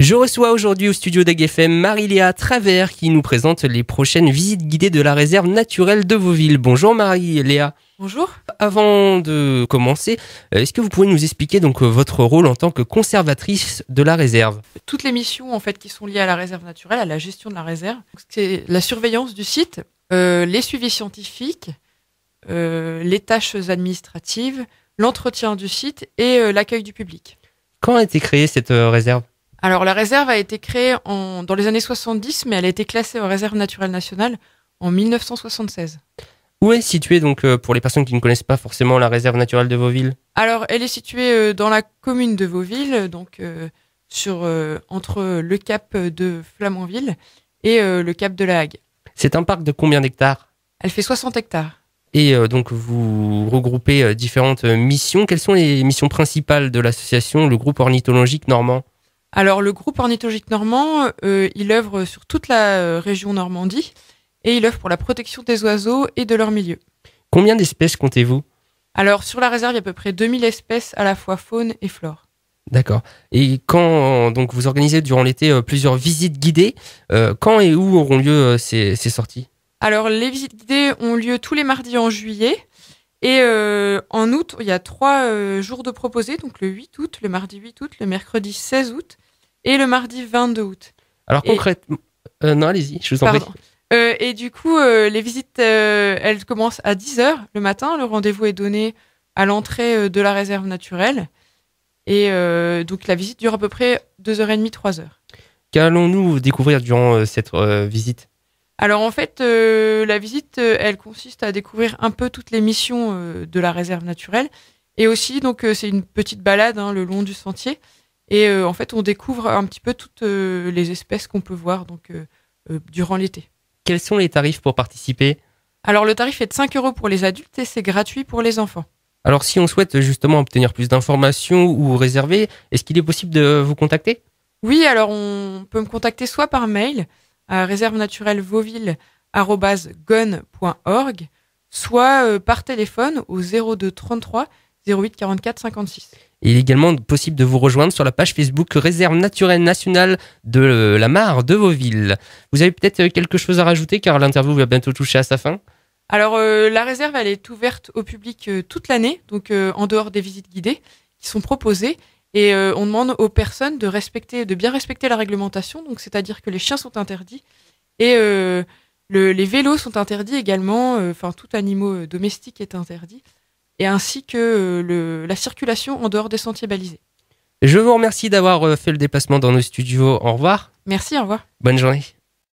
Je reçois aujourd'hui au studio d'AGFM Marie-Léa Travers qui nous présente les prochaines visites guidées de la réserve naturelle de Vauville. Bonjour Marie-Léa. Bonjour. Avant de commencer, est-ce que vous pouvez nous expliquer donc votre rôle en tant que conservatrice de la réserve ? Toutes les missions en fait qui sont liées à la réserve naturelle, à la gestion de la réserve, c'est la surveillance du site, les suivis scientifiques, les tâches administratives, l'entretien du site et l'accueil du public. Quand a été créée cette réserve ? Alors la réserve a été créée dans les années 70, mais elle a été classée en réserve naturelle nationale en 1976. Où est située donc pour les personnes qui ne connaissent pas forcément la réserve naturelle de Vauville ? Alors elle est située dans la commune de Vauville, donc entre le cap de Flamanville et le cap de la Hague. C'est un parc de combien d'hectares ? Elle fait 60 hectares. Et donc vous regroupez différentes missions. Quelles sont les missions principales de l'association, le groupe ornithologique normand ? Alors le groupe ornithologique normand, il œuvre sur toute la région Normandie et il œuvre pour la protection des oiseaux et de leur milieu. Combien d'espèces comptez-vous ? Alors sur la réserve, il y a à peu près 2000 espèces à la fois faune et flore. D'accord. Et quand donc vous organisez durant l'été plusieurs visites guidées, quand et où auront lieu ces sorties ? Alors les visites guidées ont lieu tous les mardis en juillet et en août, il y a 3 jours de proposés, donc le 8 août, le mardi 8 août, le mercredi 16 août et le mardi 22 août. Alors concrètement... non, allez-y, je vous en prie. Et du coup, les visites, elles commencent à 10h le matin. Le rendez-vous est donné à l'entrée de la réserve naturelle. Et donc, la visite dure à peu près 2h30, 3h. Qu'allons-nous découvrir durant cette visite ? Alors, en fait, la visite, elle consiste à découvrir un peu toutes les missions de la réserve naturelle. Et aussi, donc, c'est une petite balade le long du sentier. Et en fait, on découvre un petit peu toutes les espèces qu'on peut voir donc, durant l'été. Quels sont les tarifs pour participer ? Alors, le tarif est de 5 € pour les adultes et c'est gratuit pour les enfants. Alors, si on souhaite justement obtenir plus d'informations ou réserver, est-ce qu'il est possible de vous contacter ? Oui, alors on peut me contacter soit par mail à réservenaturellevauville@gon.org, soit par téléphone au 02 33 08 44 56. Il est également possible de vous rejoindre sur la page Facebook Réserve naturelle nationale de la Mare de Vauville. Vous avez peut-être quelque chose à rajouter car l'interview va bientôt toucher à sa fin ? Alors la réserve, elle est ouverte au public toute l'année, donc en dehors des visites guidées qui sont proposées. Et on demande aux personnes de bien respecter la réglementation, donc c'est-à-dire que les chiens sont interdits et les vélos sont interdits également, tout animal domestique est interdit, et ainsi que la circulation en dehors des sentiers balisés. Je vous remercie d'avoir fait le déplacement dans nos studios. Au revoir. Merci, au revoir. Bonne journée.